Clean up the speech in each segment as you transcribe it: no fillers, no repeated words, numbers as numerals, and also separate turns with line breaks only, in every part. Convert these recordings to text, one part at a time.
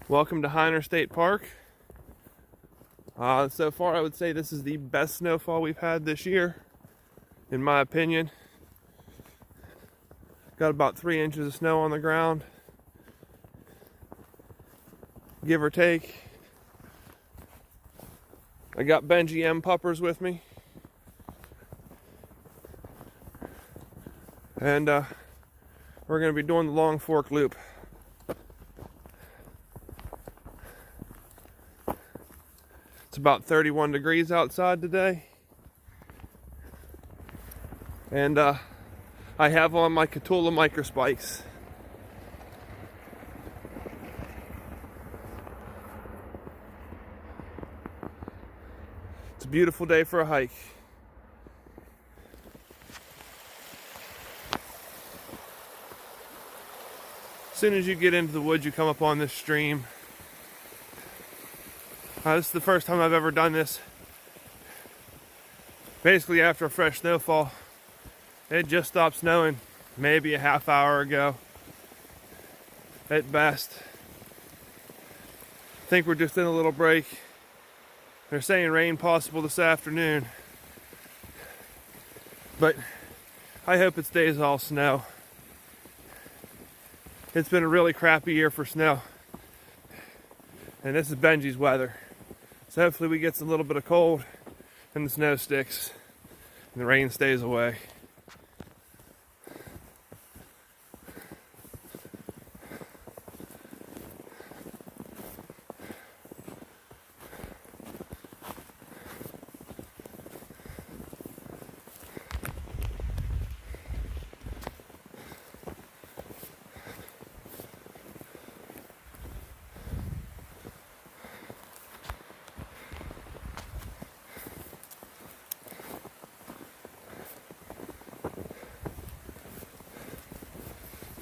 Welcome to Hyner State Park. So far I would say this is the best snowfall we've had this year, in my opinion. Got about 3 inches of snow on the ground, give or take. I got Benji M puppers with me. And we're going to be doing the Long Fork Loop. It's about 31 degrees outside today. And I have on my Catula micro spikes. It's a beautiful day for a hike. As soon as you get into the woods, you come up on this stream. This is the first time I've ever done this. Basically after a fresh snowfall. It just stopped snowing maybe a half hour ago at best. I think we're just in a little break. They're saying rain possible this afternoon, but I hope it stays all snow. It's been a really crappy year for snow, and this is Benji's weather. So hopefully we get a little bit of cold and the snow sticks and the rain stays away.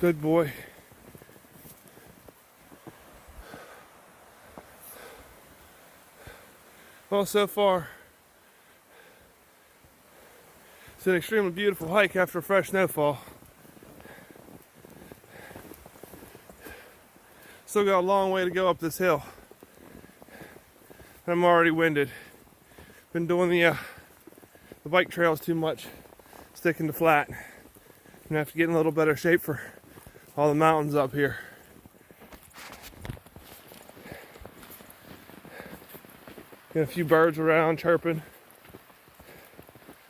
Good boy. Well, so far, it's an extremely beautiful hike after a fresh snowfall. Still got a long way to go up this hill. I'm already winded. Been doing the bike trails too much, sticking to flat. Gonna have to get in a little better shape for all the mountains up here. Got a few birds around chirping.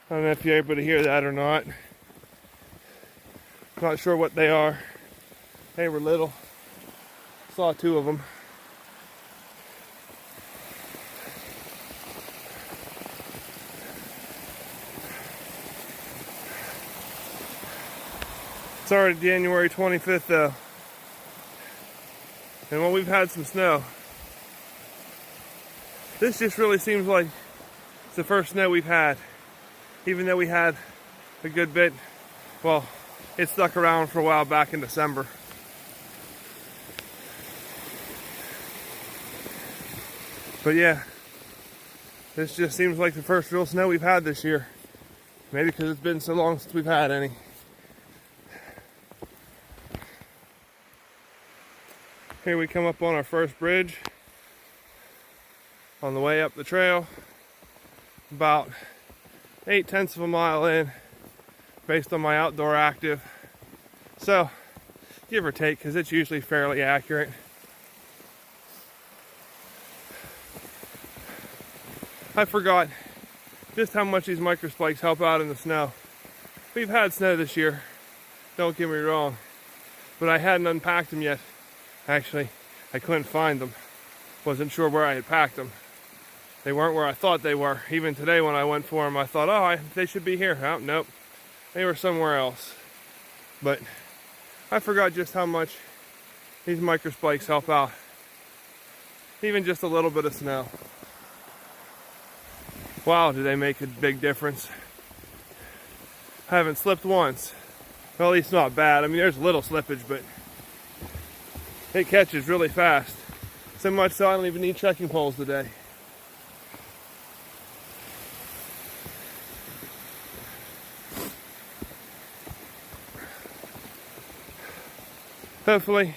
I don't know if you're able to hear that or not. Not sure what they are. They were little. Saw 2 of them. It's already January 25th though. And when we've had some snow, this just really seems like it's the first snow we've had. Even though we had a good bit, well, it stuck around for a while back in December. But yeah, this just seems like the first real snow we've had this year. Maybe because it's been so long since we've had any. Here we come up on our first bridge on the way up the trail, about 8/10 of a mile in, based on my outdoor active. So, give or take, because it's usually fairly accurate. I forgot just how much these micro spikes help out in the snow. We've had snow this year, don't get me wrong, but I hadn't unpacked them yet. Actually, I couldn't find them. Wasn't sure where I had packed them. They weren't where I thought they were. Even today when I went for them, I thought, they should be here. Oh, nope. They were somewhere else. But I forgot just how much these micro spikes help out. Even just a little bit of snow. Wow, do they make a big difference. I haven't slipped once. Well, at least not bad. I mean, there's a little slippage, but it catches really fast. So much so I don't even need trekking poles today. Hopefully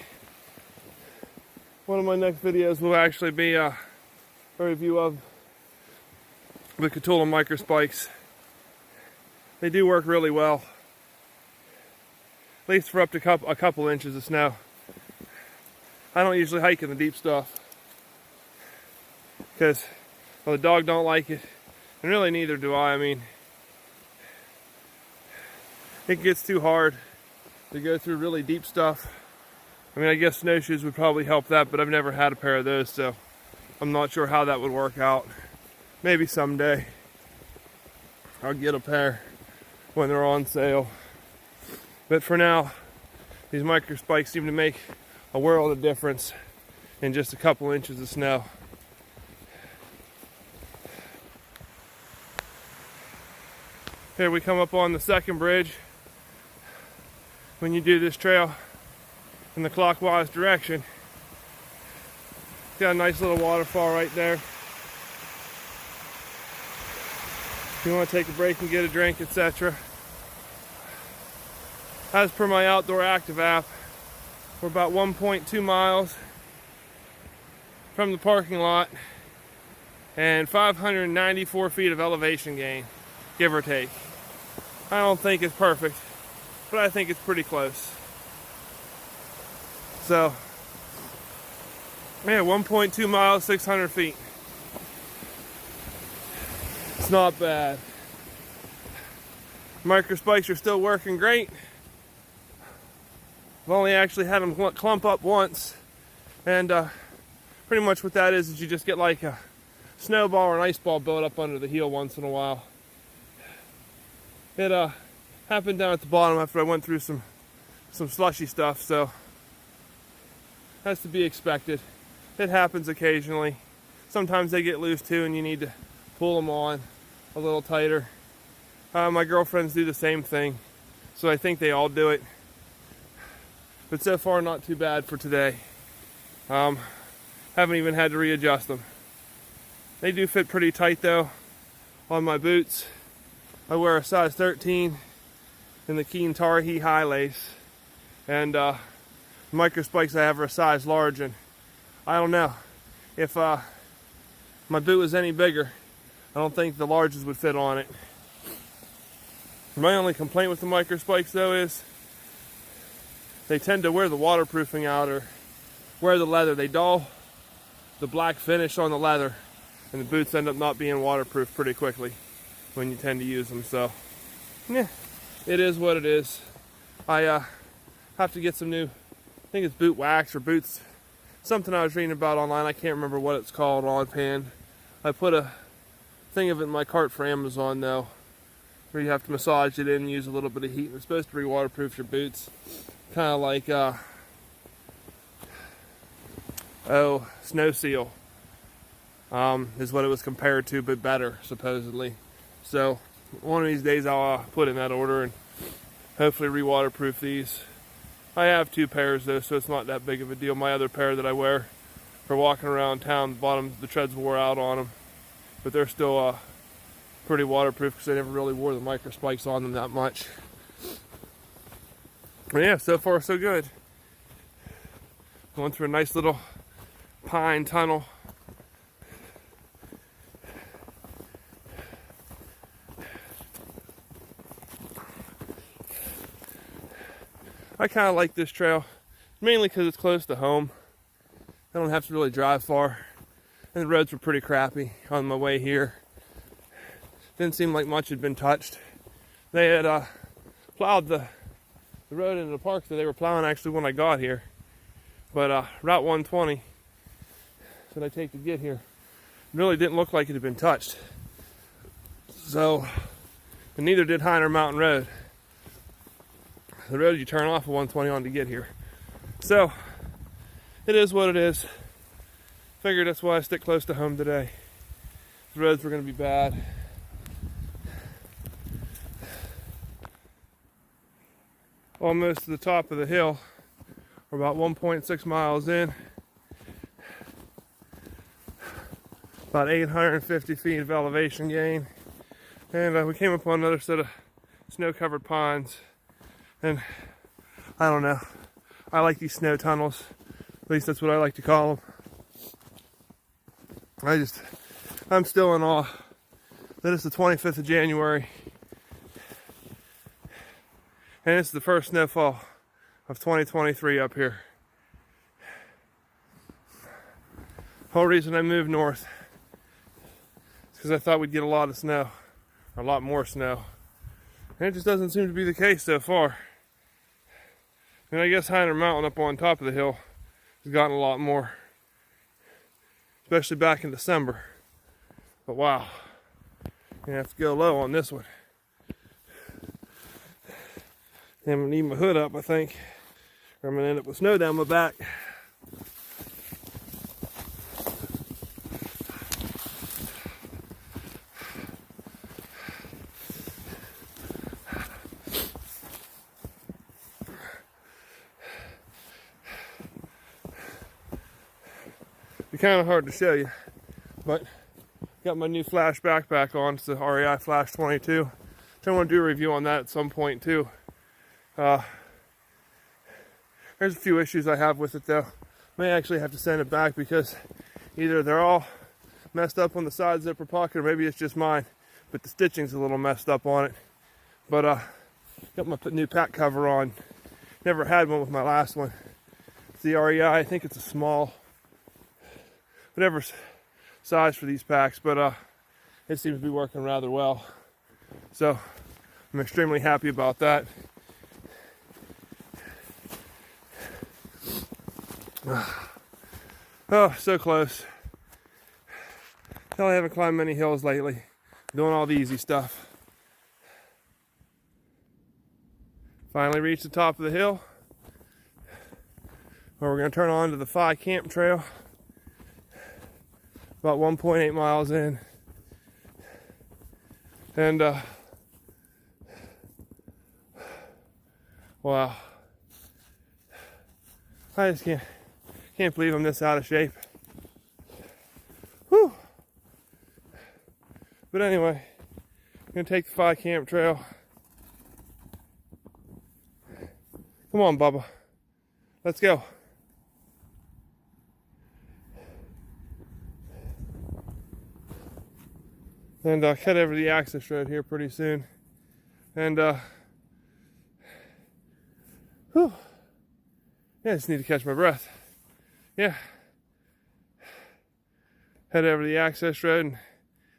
One of my next videos will actually be a review of the Catula microspikes. They do work really well, at least for up to a couple inches of snow. I don't usually hike in the deep stuff because, well, the dog don't like it, and really neither do I. I mean, it gets too hard to go through really deep stuff. I mean, I guess snowshoes would probably help that, but I've never had a pair of those, so I'm not sure how that would work out. Maybe someday I'll get a pair when they're on sale. But for now, these microspikes seem to make a world of difference in just a couple inches of snow. Here we come up on the second bridge. When you do this trail in the clockwise direction, got a nice little waterfall right there. If you want to take a break and get a drink, etc. As per my Outdoor Active app, we're about 1.2 miles from the parking lot and 594 feet of elevation gain, give or take. I don't think it's perfect, but I think it's pretty close. So, yeah, 1.2 miles, 600 feet. It's not bad. Microspikes are still working great. I've only actually had them clump up once, and pretty much what that is you just get like a snowball or an ice ball built up under the heel once in a while. It happened down at the bottom after I went through some slushy stuff, so that's to be expected. It happens occasionally. Sometimes they get loose too, and you need to pull them on a little tighter. My girlfriends do the same thing, so I think they all do it. But so far, not too bad for today. Haven't even had to readjust them. They do fit pretty tight though on my boots. I wear a size 13 in the Keen Tarhi high lace, and microspikes I have are a size large, and I don't know if my boot was any bigger, I don't think the larges would fit on it. My only complaint with the microspikes though is they tend to wear the waterproofing out or wear the leather. They dull the black finish on the leather, and the boots end up not being waterproof pretty quickly when you tend to use them. So yeah, it is what it is. I have to get some new, I think it's boot wax or boots, something I was reading about online. I can't remember what it's called offhand. I put a thing of it in my cart for Amazon though, where you have to massage it in and use a little bit of heat, and it's supposed to re-waterproof your boots. Kind of like Snow Seal is what it was compared to, but better supposedly. So one of these days I'll put in that order and hopefully re-waterproof these. I have two pairs though, so it's not that big of a deal. My other pair that I wear for walking around town, the treads wore out on them, but they're still pretty waterproof because I never really wore the microspikes on them that much. But yeah, so far so good. Going through a nice little pine tunnel. I kind of like this trail, mainly because it's close to home. I don't have to really drive far, and the roads were pretty crappy on my way here. Didn't seem like much had been touched. They had plowed the road into the park that they were plowing actually when I got here. But Route 120 that I take to get here really didn't look like it had been touched. So, and neither did Hyner Mountain Road, the road you turn off of 120 on to get here. So, it is what it is. Figured that's why I stick close to home today. The roads were going to be bad. Almost to the top of the hill. We're about 1.6 miles in. About 850 feet of elevation gain. And we came upon another set of snow-covered pines. And I don't know. I like these snow tunnels. At least that's what I like to call them. I'm still in awe that it's the 25th of January. And it's the first snowfall of 2023 up here. Whole reason I moved north is because I thought we'd get a lot of snow, or a lot more snow. And it just doesn't seem to be the case so far. And I guess Hyner Mountain up on top of the hill has gotten a lot more, especially back in December. But wow, I'm gonna have to go low on this one. I'm gonna need my hood up, I think, or I'm gonna end up with snow down my back. Be kind of hard to show you, but got my new Flash backpack on. It's the REI Flash 22. I want to do a review on that at some point too. There's a few issues I have with it though. May actually have to send it back because either they're all messed up on the side zipper pocket, or maybe it's just mine, but the stitching's a little messed up on it. But got my new pack cover on. Never had one with my last one. It's the REI. I think it's a small, whatever size for these packs, but it seems to be working rather well. So I'm extremely happy about that. Oh, so close. Hell, I haven't climbed many hills lately. Doing all the easy stuff. Finally reached the top of the hill, where we're going to turn on to the Phi Camp Trail. About 1.8 miles in. And wow. I just can't believe I'm this out of shape. Whew. But anyway, I'm gonna take the Phi Camp Trail. Come on, Bubba. Let's go. And cut over the access road here pretty soon. And whew. Yeah, I just need to catch my breath. Yeah. Head over the access road and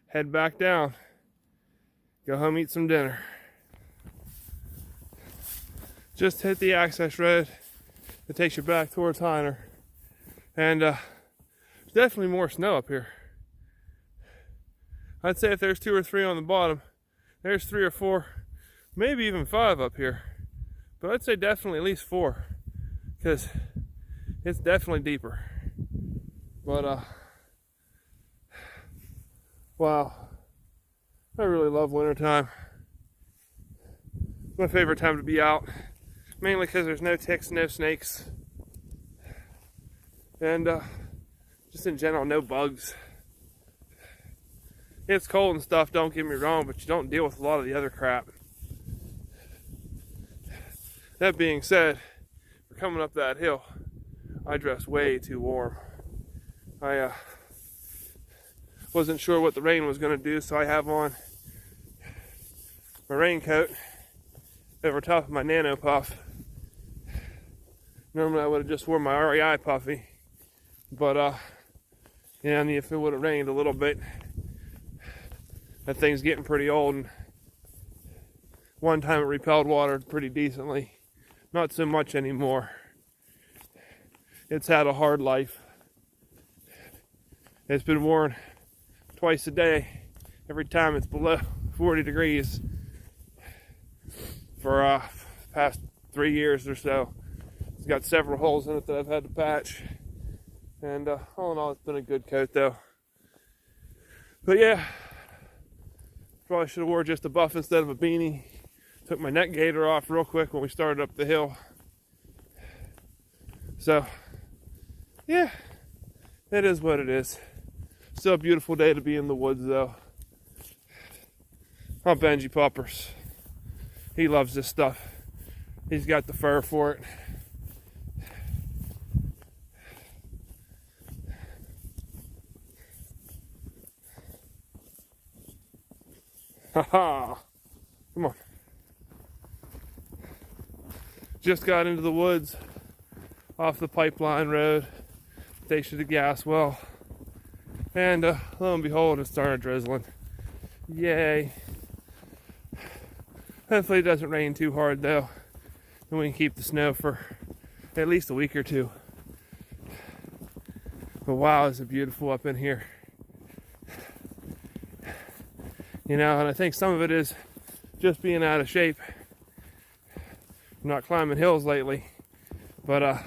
head back down. Go home, eat some dinner. Just hit the access road that takes you back towards Hyner. And there's definitely more snow up here. I'd say if there's 2 or 3 on the bottom, there's 3 or 4, maybe even 5 up here. But I'd say definitely at least 4, because it's definitely deeper. But wow, I really love wintertime. It's my favorite time to be out, mainly because there's no ticks, no snakes, and just in general, no bugs. It's cold and stuff, don't get me wrong, but you don't deal with a lot of the other crap. That being said, we're coming up that hill. I dressed way too warm. I wasn't sure what the rain was going to do, so I have on my raincoat over top of my Nano Puff. Normally I would have just worn my REI Puffy, but yeah, and if it would have rained a little bit, that thing's getting pretty old, and one time it repelled water pretty decently. Not so much anymore. It's had a hard life. It's been worn twice a day, every time it's below 40 degrees for past 3 years or so. It's got several holes in it that I've had to patch. And all in all, it's been a good coat though. But yeah, probably should have wore just a buff instead of a beanie. Took my neck gaiter off real quick when we started up the hill. So, yeah, it is what it is. Still a beautiful day to be in the woods though. Oh, Benji Poppers. He loves this stuff. He's got the fur for it. Haha. Come on. Just got into the woods off the pipeline road, station to gas well, and lo and behold, it started drizzling. Yay. Hopefully it doesn't rain too hard though, and we can keep the snow for at least a week or two. But wow, is it beautiful up in here. You know, and I think some of it is just being out of shape. I'm not climbing hills lately, but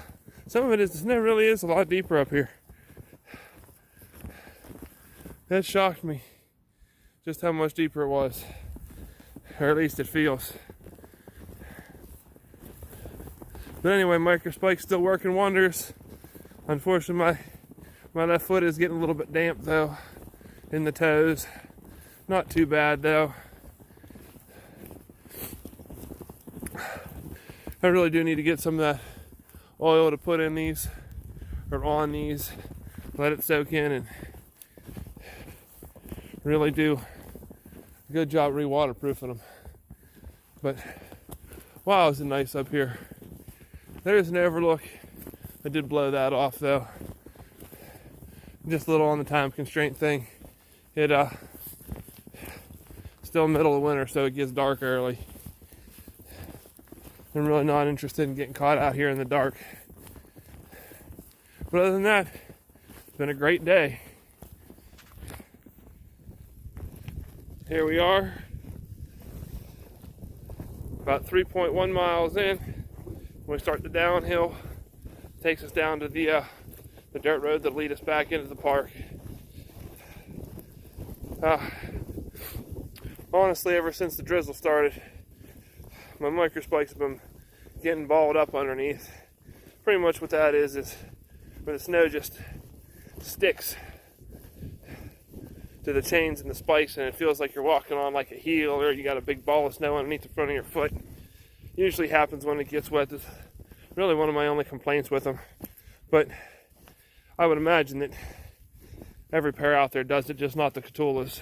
some of it is the snow really is a lot deeper up here. That shocked me, just how much deeper it was, or at least it feels. But anyway, microspike's still working wonders. Unfortunately, my left foot is getting a little bit damp though, in the toes. Not too bad though. I really do need to get some of that oil to put in these, or on these, let it soak in, and really do a good job re-waterproofing them. But wow, is it nice up here. There's an overlook. I did blow that off though. Just a little on the time constraint thing. It still middle of winter, so it gets dark early. I'm really not interested in getting caught out here in the dark. But other than that, it's been a great day. Here we are, about 3.1 miles in. When we start the downhill, it takes us down to the dirt road that lead us back into the park. Honestly, ever since the drizzle started, my microspikes have been getting balled up underneath. Pretty much what that is where the snow just sticks to the chains and the spikes, and it feels like you're walking on like a heel, or you got a big ball of snow underneath the front of your foot. Usually happens when it gets wet. It's really one of my only complaints with them. But I would imagine that every pair out there does it, just not the Catulas.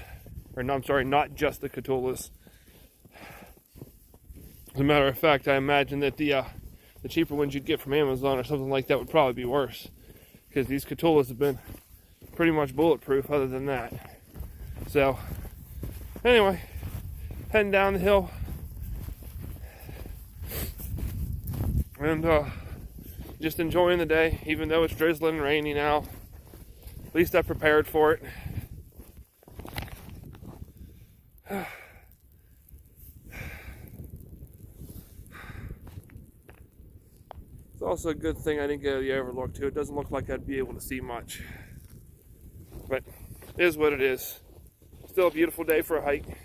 Or no, I'm sorry, not just the Catulas. As a matter of fact, I imagine that the cheaper ones you'd get from Amazon or something like that would probably be worse, because these Catulas have been pretty much bulletproof other than that. So, anyway, heading down the hill, and just enjoying the day, even though it's drizzling and rainy now. At least I prepared for it. It's also a good thing I didn't go to the overlook too. It doesn't look like I'd be able to see much. But it is what it is. Still a beautiful day for a hike.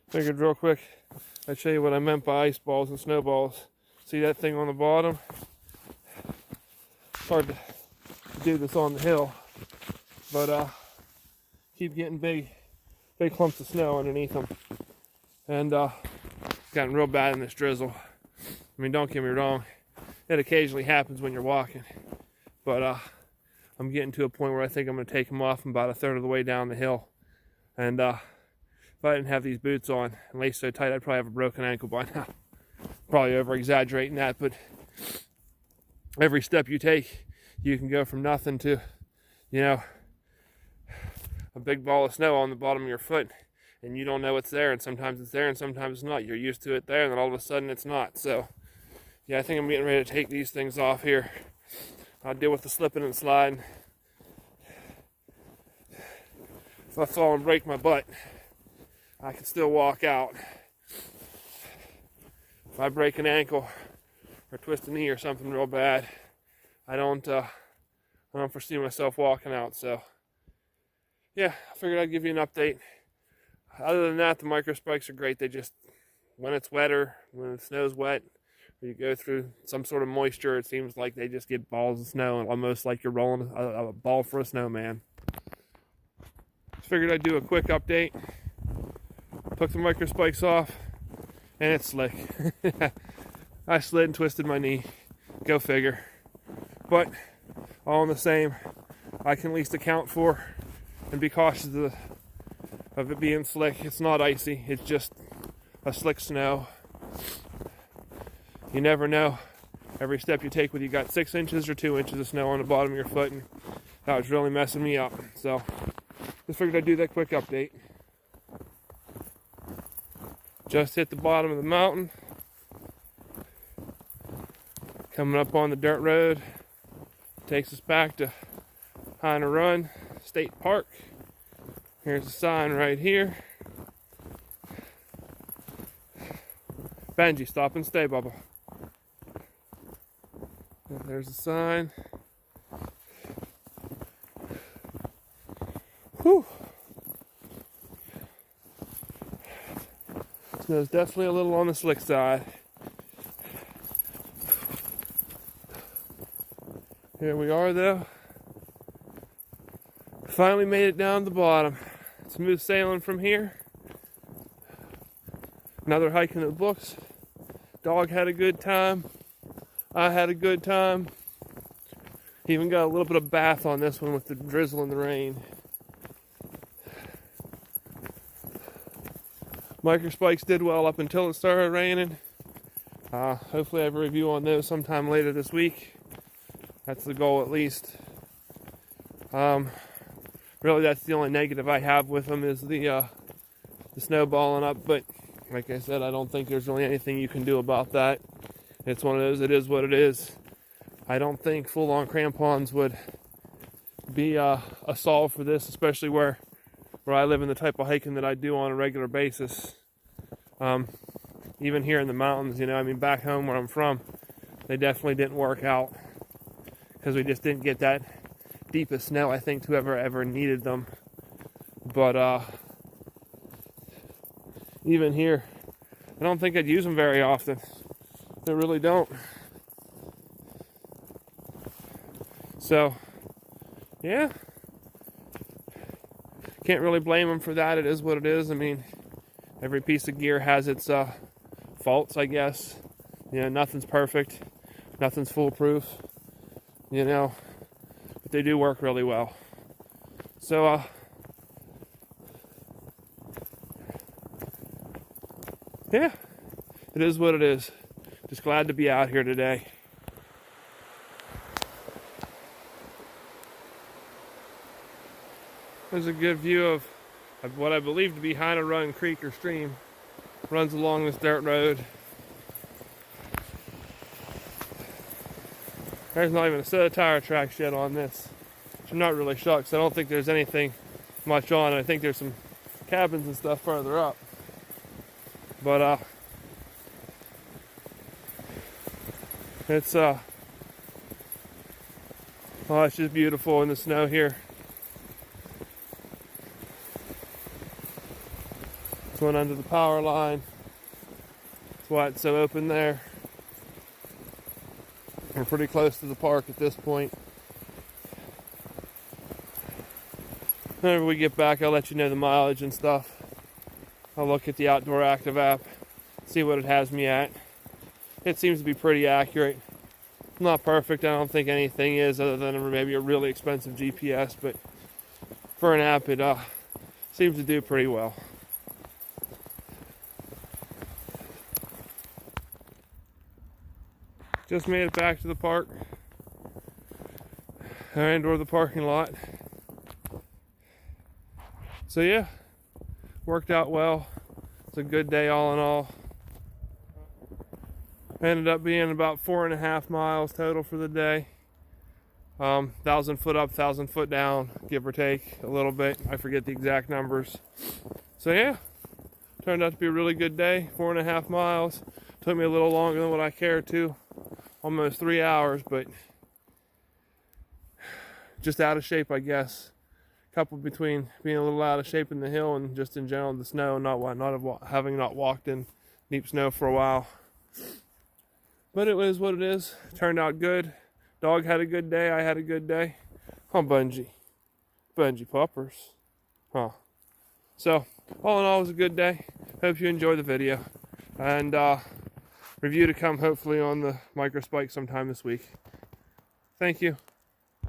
Figured real quick I'd show you what I meant by ice balls and snowballs. See that thing on the bottom? It's hard to do this on the hill, but keep getting big clumps of snow underneath them, and gotten real bad in this drizzle. I mean, don't get me wrong, it occasionally happens when you're walking, but I'm getting to a point where I think I'm going to take them off. I'm about a third of the way down the hill, and if I didn't have these boots on and laced so tight, I'd probably have a broken ankle by now. Probably over exaggerating that, but every step you take, you can go from nothing to, you know, a big ball of snow on the bottom of your foot, and you don't know it's there, and sometimes it's there and sometimes it's not. You're used to it there, and then all of a sudden it's not. So yeah, I think I'm getting ready to take these things off here. I'll deal with the slipping and sliding. If I fall and break my butt, I can still walk out. If I break an ankle or twist a knee or something real bad, I don't foresee myself walking out. So yeah, I figured I'd give you an update. Other than that, the microspikes are great. They just, when it's wetter, when the snow's wet, or you go through some sort of moisture, it seems like they just get balls of snow, and almost like you're rolling a ball for a snowman. Just figured I'd do a quick update. Took the microspikes off, and it's slick. I slid and twisted my knee. Go figure. But all in the same, I can at least account for and be cautious of it being slick. It's not icy, it's just a slick snow. You never know. Every step you take, whether you got 6 inches or 2 inches of snow on the bottom of your foot, and that was really messing me up. So just figured I'd do that quick update. Just hit the bottom of the mountain. Coming up on the dirt road. Takes us back to Hyner Run State Park. Here's a sign right here. Benji, stop and stay, Bubba. There's a sign. Whew. Snow's definitely a little on the slick side. Here we are though. Finally made it down to the bottom. Smooth sailing from here. Another hike in the books. Dog had a good time. I had a good time. Even got a little bit of bath on this one with the drizzle and the rain. Microspikes did well up until it started raining. Hopefully I have a review on those sometime later this week. That's the goal at least. Really that's the only negative I have with them is the snowballing up, but like I said, I don't think there's really anything you can do about that. It's one of those, it is what it is. I don't think full-on crampons would be a solve for this, especially where I live in the type of hiking that I do on a regular basis. Even here in the mountains, you know, I mean, back home where I'm from, they definitely didn't work out because we just didn't get that deepest snow, I think, to ever needed them. But even here, I don't think I'd use them very often. I really don't. So, yeah. Can't really blame them for that. It is what it is. I mean, every piece of gear has its faults, I guess. You know, nothing's perfect. Nothing's foolproof. You know, but they do work really well. So, yeah, it is what it is. Just glad to be out here today. There's a good view of what I believe to be Hyner Run Creek or stream. Runs along this dirt road. There's not even a set of tire tracks yet on this, which I'm not really shocked, because I don't think there's anything much on it. I think there's some cabins and stuff further up. But it's it's just beautiful in the snow here. It's one under the power line. That's why it's so open there. We're pretty close to the park at this point. Whenever we get back, I'll let you know the mileage and stuff. I'll look at the Outdoor Active app, see what it has me at. It seems to be pretty accurate. Not perfect, I don't think anything is, other than maybe a really expensive GPS, but for an app, it seems to do pretty well. Just made it back to the park, and/or the parking lot. So yeah, worked out well. It's a good day all in all. Ended up being about 4.5 miles total for the day. 1,000 foot up, 1,000 foot down, give or take a little bit. I forget the exact numbers. So yeah, turned out to be a really good day. 4.5 miles. Took me a little longer than what I cared to. Almost 3 hours, but just out of shape, I guess. Couple between being a little out of shape in the hill and just in general the snow, having not walked in deep snow for a while. But it was what it is. Turned out good. Dog had a good day. I had a good day. Huh, Bungie puppers. Huh. So, all in all, it was a good day. Hope you enjoyed the video. And review to come hopefully on the Microspike sometime this week. Thank you.